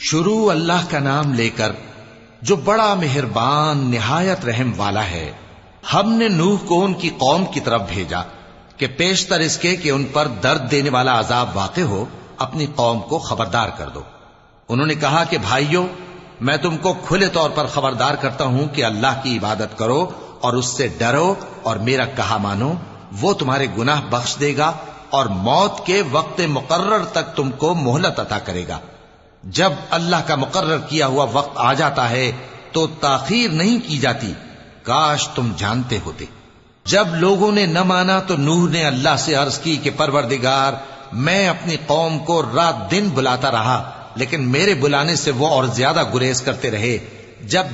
شروع اللہ کا نام لے کر جو بڑا مہربان نہایت رحم والا ہے۔ ہم نے نوح کو ان کی قوم کی طرف بھیجا کہ پیشتر اس کے کہ ان پر درد دینے والا عذاب واقع ہو اپنی قوم کو خبردار کر دو۔ انہوں نے کہا کہ بھائیو، میں تم کو کھلے طور پر خبردار کرتا ہوں کہ اللہ کی عبادت کرو اور اس سے ڈرو اور میرا کہا مانو، وہ تمہارے گناہ بخش دے گا اور موت کے وقت مقرر تک تم کو مہلت عطا کرے گا۔ جب اللہ کا مقرر کیا ہوا وقت آ جاتا ہے تو تاخیر نہیں کی جاتی، کاش تم جانتے ہوتے۔ جب لوگوں نے نہ مانا تو نوح نے اللہ سے عرض کی کہ پروردگار، میں اپنی قوم کو رات دن بلاتا رہا لیکن میرے بلانے سے وہ اور زیادہ گریز کرتے رہے۔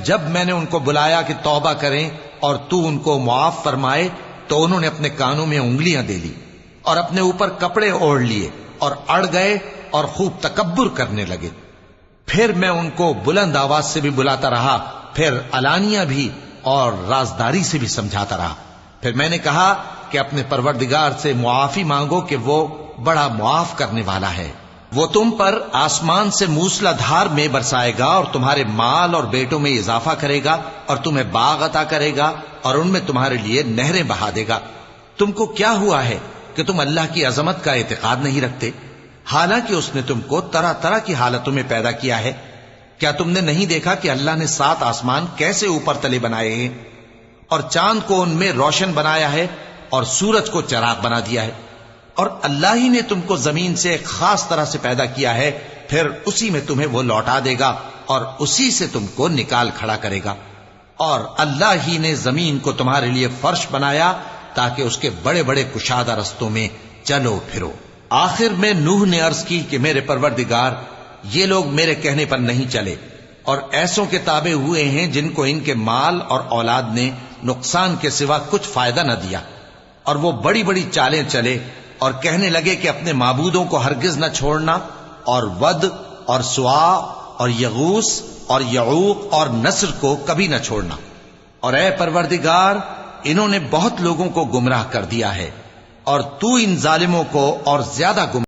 جب میں نے ان کو بلایا کہ توبہ کریں اور تو ان کو معاف فرمائے تو انہوں نے اپنے کانوں میں انگلیاں دے لی اور اپنے اوپر کپڑے اوڑھ لیے اور اڑ گئے اور خوب تکبر کرنے لگے۔ پھر میں ان کو بلند آواز سے بھی بلاتا رہا، پھر علانیہ بھی اور رازداری سے بھی سمجھاتا رہا۔ پھر میں نے کہا کہ اپنے پروردگار سے معافی مانگو کہ وہ بڑا معاف کرنے والا ہے۔ وہ تم پر آسمان سے موسلا دھار میں برسائے گا اور تمہارے مال اور بیٹوں میں اضافہ کرے گا اور تمہیں باغ عطا کرے گا اور ان میں تمہارے لیے نہریں بہا دے گا۔ تم کو کیا ہوا ہے کہ تم اللہ کی عظمت کا اعتقاد نہیں رکھتے، حالانکہ اس نے تم کو طرح طرح کی حالتوں میں پیدا کیا ہے؟ کیا تم نے نہیں دیکھا کہ اللہ نے 7 آسمان کیسے اوپر تلے بنائے ہیں اور چاند کو ان میں روشن بنایا ہے اور سورج کو چراغ بنا دیا ہے؟ اور اللہ ہی نے تم کو زمین سے ایک خاص طرح سے پیدا کیا ہے، پھر اسی میں تمہیں وہ لوٹا دے گا اور اسی سے تم کو نکال کھڑا کرے گا۔ اور اللہ ہی نے زمین کو تمہارے لیے فرش بنایا تاکہ اس کے بڑے بڑے کشادہ رستوں میں چلو پھرو۔ آخر میں نوح نے عرض کی کہ میرے پروردگار، یہ لوگ میرے کہنے پر نہیں چلے اور ایسوں کے تابع ہوئے ہیں جن کو ان کے مال اور اولاد نے نقصان کے سوا کچھ فائدہ نہ دیا، اور وہ بڑی بڑی چالیں چلے اور کہنے لگے کہ اپنے معبودوں کو ہرگز نہ چھوڑنا، اور ود اور سوا اور یغوث اور یعوق اور نصر کو کبھی نہ چھوڑنا۔ اور اے پروردگار، انہوں نے بہت لوگوں کو گمراہ کر دیا ہے اور تو ان ظالموں کو اور زیادہ گمراہ